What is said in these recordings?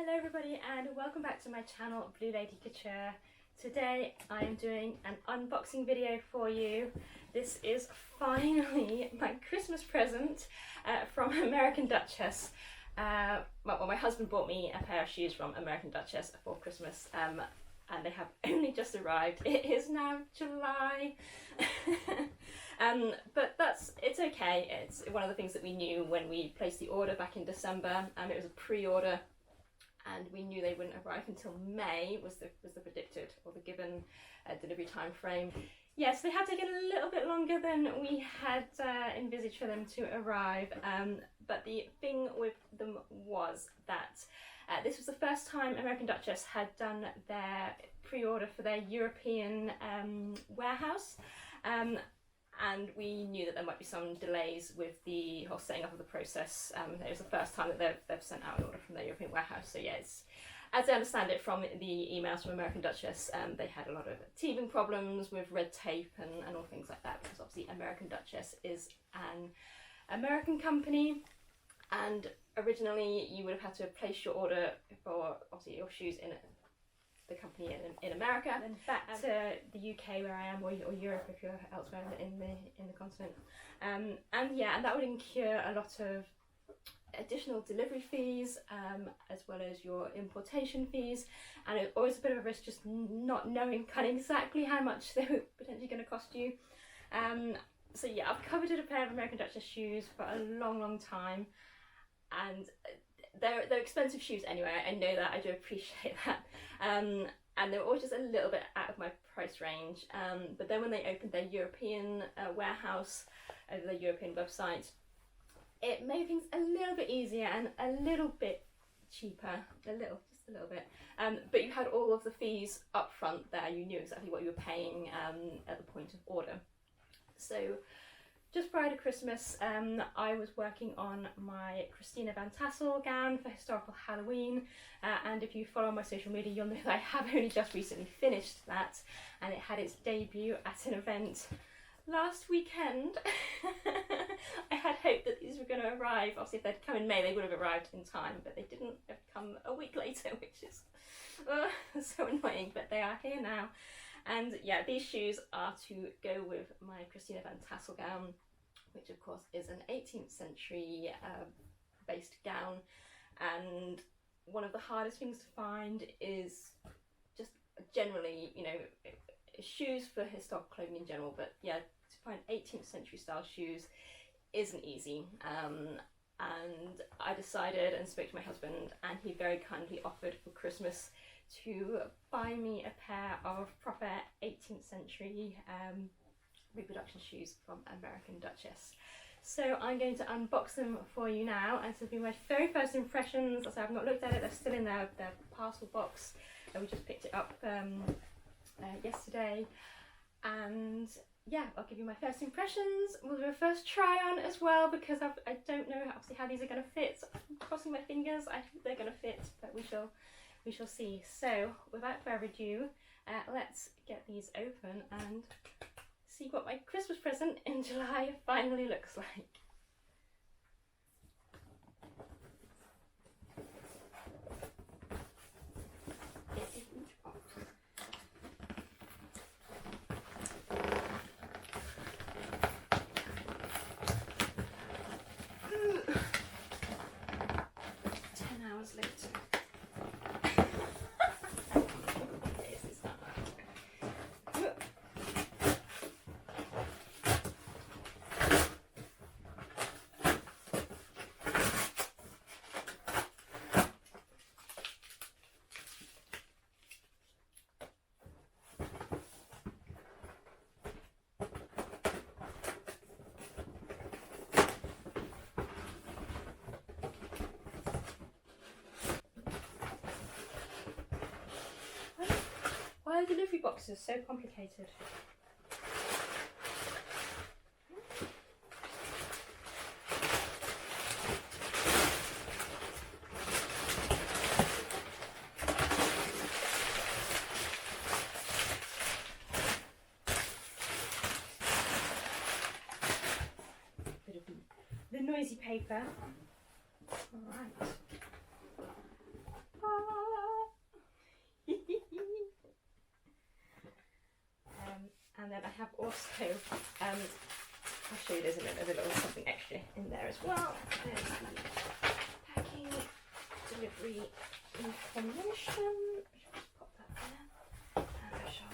Hello everybody and welcome back to my channel Blue Lady Couture. Today I am doing an unboxing video for you. This is finally my Christmas present from American Duchess. Well, my husband bought me a pair of shoes from American Duchess for Christmas and they have only just arrived. It is now July. But it's okay. It's one of the things that we knew when we placed the order back in December. It was a pre-order and we knew they wouldn't arrive until May was the predicted or the given delivery time frame. Yes, they have taken a little bit longer than we had envisaged for them to arrive, but the thing with them was that this was the first time American Duchess had done their pre-order for their European warehouse. And we knew that there might be some delays with the whole setting up of the process. It was the first time that they've sent out an order from their European warehouse. So yes, as I understand it from the emails from American Duchess, they had a lot of teething problems with red tape and all things like that, because obviously American Duchess is an American company, and originally you would have had to place your order for obviously your shoes in the company in America, then back to the UK where I am, or Europe if you're elsewhere in the continent, and that would incur a lot of additional delivery fees, as well as your importation fees, and it's always a bit of a risk just not knowing kind of exactly how much they were potentially going to cost you. So yeah, I've coveted a pair of American Duchess shoes for a long time, and they're expensive shoes anyway. I know that, I do appreciate that, and they were always just a little bit out of my price range, but then when they opened their European warehouse over their European website, it made things a little bit easier and a little bit cheaper, just a little bit, but you had all of the fees up front there. You knew exactly what you were paying at the point of order. So just prior to Christmas, I was working on my Katrina Van Tassel gown for historical Halloween, and if you follow my social media you'll know that I have only just recently finished that, and it had its debut at an event last weekend. I had hoped that these were going to arrive, obviously if they'd come in May they would have arrived in time, but they didn't. They've come a week later, which is so annoying, but they are here now. And yeah, these shoes are to go with my Katrina Van Tassel gown, which of course is an 18th century based gown, and one of the hardest things to find is just generally, you know, shoes for historical clothing in general, but yeah, to find 18th century style shoes isn't easy. And I decided and spoke to my husband, and he very kindly offered for Christmas to buy me a pair of proper 18th century reproduction shoes from American Duchess. So I'm going to unbox them for you now, and this will be my very first impressions. As I've not looked at it, they're still in their parcel box, and we just picked it up yesterday. And yeah, I'll give you my first impressions. We'll do a first try on as well, because I don't know obviously how these are going to fit. So I'm crossing my fingers. I think they're going to fit, but we shall see. So without further ado, let's get these open and see what my Christmas present in July finally looks like. Why are delivery boxes so complicated? Bit of the noisy paper. Alright. So I'll show you there's a little something extra in there as well. There's the packing delivery information. Just pop that there. And I shall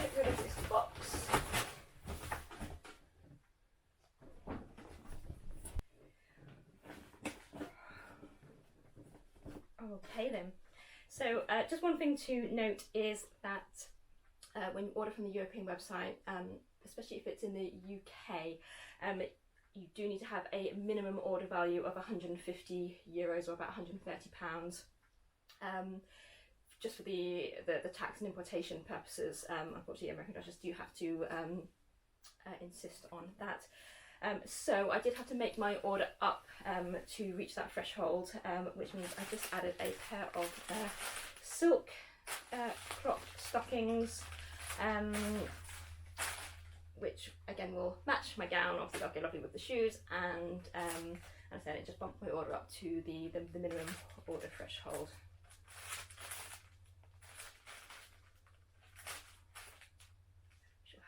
get rid of this box. Okay then. So just one thing to note is that when you order from the European website, especially if it's in the UK, you do need to have a minimum order value of €150 or about £130, just for the tax and importation purposes. Unfortunately, American Duchess do have to insist on that. So I did have to make my order up to reach that threshold, which means I just added a pair of silk cropped stockings, which again will match my gown. Obviously they'll go lovely with the shoes, and as I said, it just bumped my order up to the minimum order threshold. She'll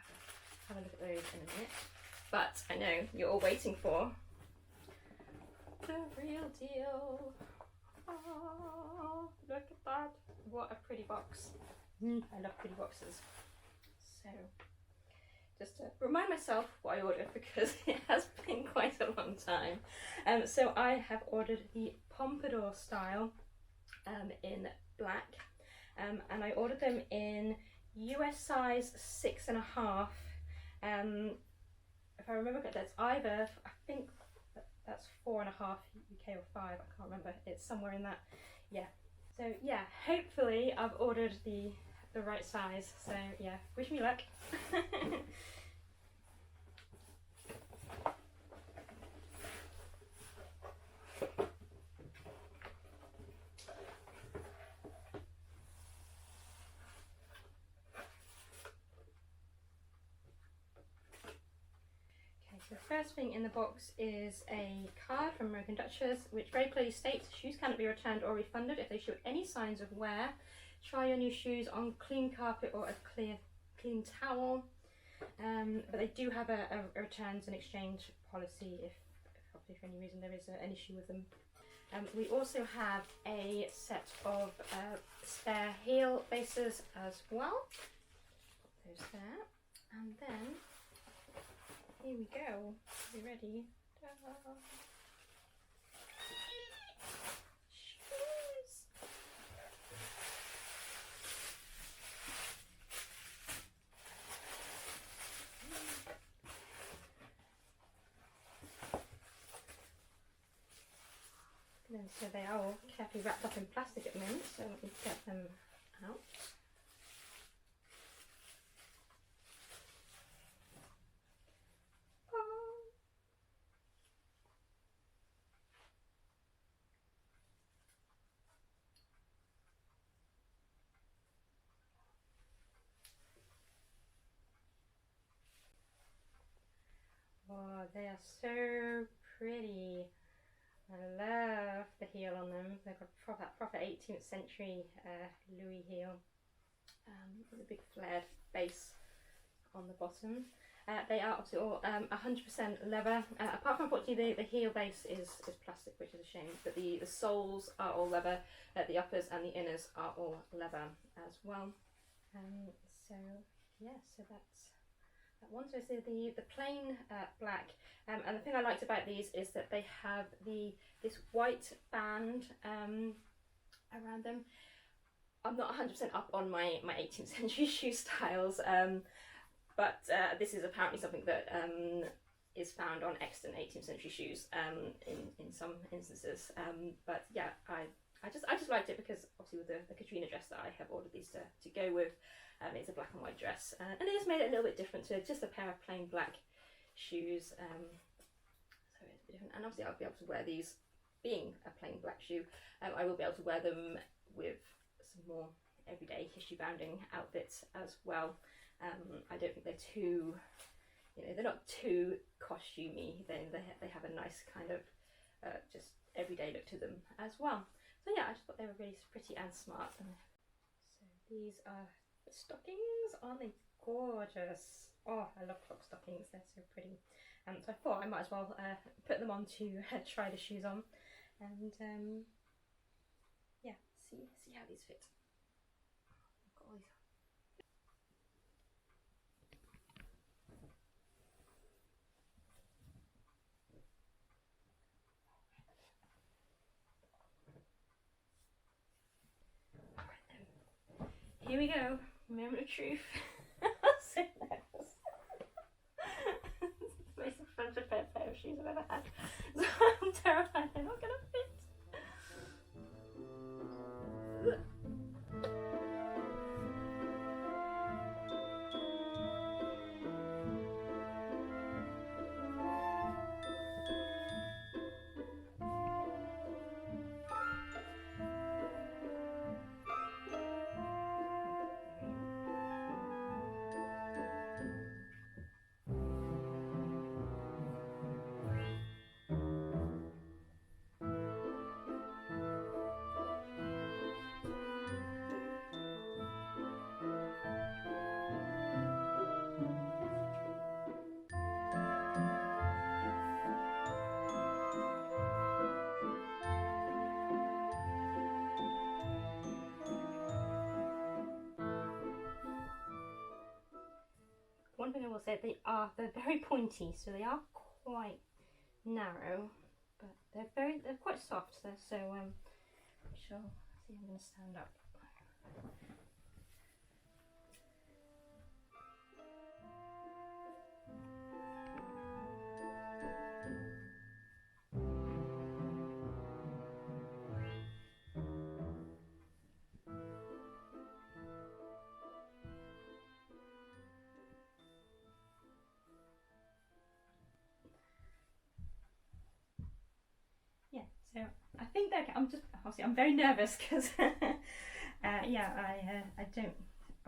have a look at those in a minute. But I know you're all waiting for the real deal. Oh, look at that. What a pretty box. I love pretty boxes. So, just to remind myself what I ordered, because it has been quite a long time. So I have ordered the pompadour style in black. And I ordered them in US size 6.5. If I remember correctly, that's either, I think that's 4.5 UK or 5, I can't remember, it's somewhere in that, yeah. So yeah, hopefully I've ordered the right size, so yeah, wish me luck. The first thing in the box is a card from American Duchess, which very clearly states shoes cannot be returned or refunded if they show any signs of wear. Try your new shoes on clean carpet or a clean towel. But they do have a returns and exchange policy if for any reason there is an issue with them. We also have a set of spare heel bases as well. Put those there, and then here we go. Are you ready? Ta-da. Shoes. And so they are all carefully wrapped up in plastic at the moment, so let me get them out. Oh, they are so pretty. I love the heel on them. They've got proper 18th century Louis heel with a big flared base on the bottom. They are obviously all 100% leather. Apart from, unfortunately, the heel base is plastic, which is a shame. But the soles are all leather. The uppers and the inners are all leather as well. So yeah, so that's that one. So it's the plain black. And the thing I liked about these is that they have this white band around them. I'm not 100% up on my 18th century shoe styles, but this is apparently something that is found on extant 18th century shoes in some instances. But yeah, I just liked it because obviously with the Katrina dress that I have ordered these to go with, it's a black and white dress, and it just made it a little bit different to just a pair of plain black shoes. So it's a bit different, and obviously I'll be able to wear these being a plain black shoe. I will be able to wear them with some more everyday issue bounding outfits as well. I don't think they're too, they're not too costumey. Then they have a nice kind of just everyday look to them as well. So yeah, I just thought they were really pretty and smart. So these are the stockings. Aren't they gorgeous? Oh, I love clock stockings, they're so pretty. So I thought I might as well put them on to try the shoes on, and yeah, see how these fit. I've got all these. Here we go, moment of truth. So nervous. It's the most expensive pair of shoes I've ever had. So I'm terrified they're not gonna fit. One thing I will say, they're very pointy, so they are quite narrow, but they're quite soft. So see, I'm going to stand up. Yeah, so I think that I'm very nervous because yeah,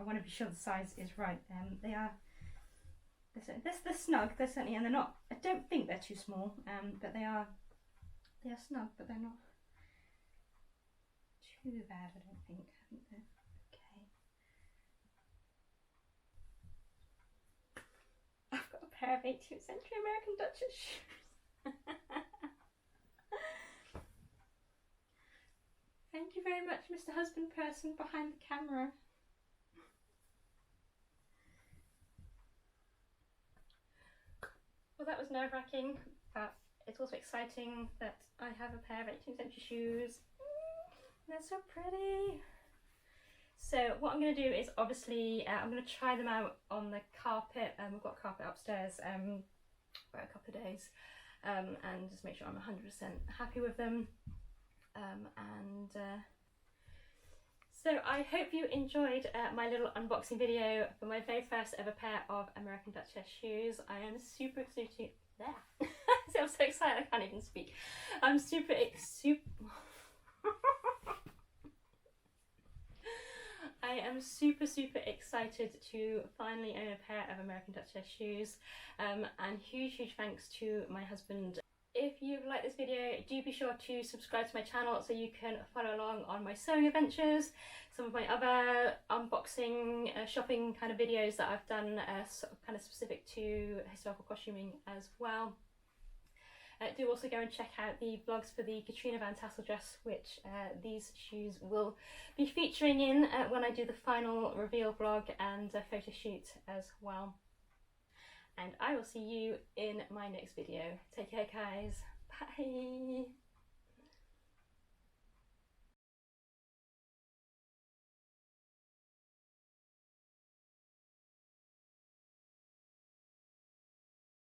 I want to be sure the size is right. They're snug. They're certainly, and they're not. I don't think they're too small. But they are snug, but they're not too bad. I don't think. I think they're okay. I've got a pair of 18th century American Duchess shoes. Thank you very much, Mr. Husband person behind the camera. Well, that was nerve-wracking, but it's also exciting that I have a pair of 18th century shoes. They're so pretty. So what I'm going to do is obviously I'm going to try them out on the carpet. We've got carpet upstairs for a couple of days, and just make sure I'm 100% happy with them. So I hope you enjoyed my little unboxing video for my very first ever pair of American Duchess shoes. I am super excited. There. I'm so excited I can't even speak. I'm super I am super excited to finally own a pair of American Duchess shoes, and huge thanks to my husband. If you've liked this video, do be sure to subscribe to my channel so you can follow along on my sewing adventures, some of my other unboxing, shopping kind of videos that I've done kind of specific to historical costuming as well. Do also go and check out the vlogs for the Katrina Van Tassel dress, which these shoes will be featuring in when I do the final reveal vlog and photo shoot as well. And I will see you in my next video. Take care, guys. Bye.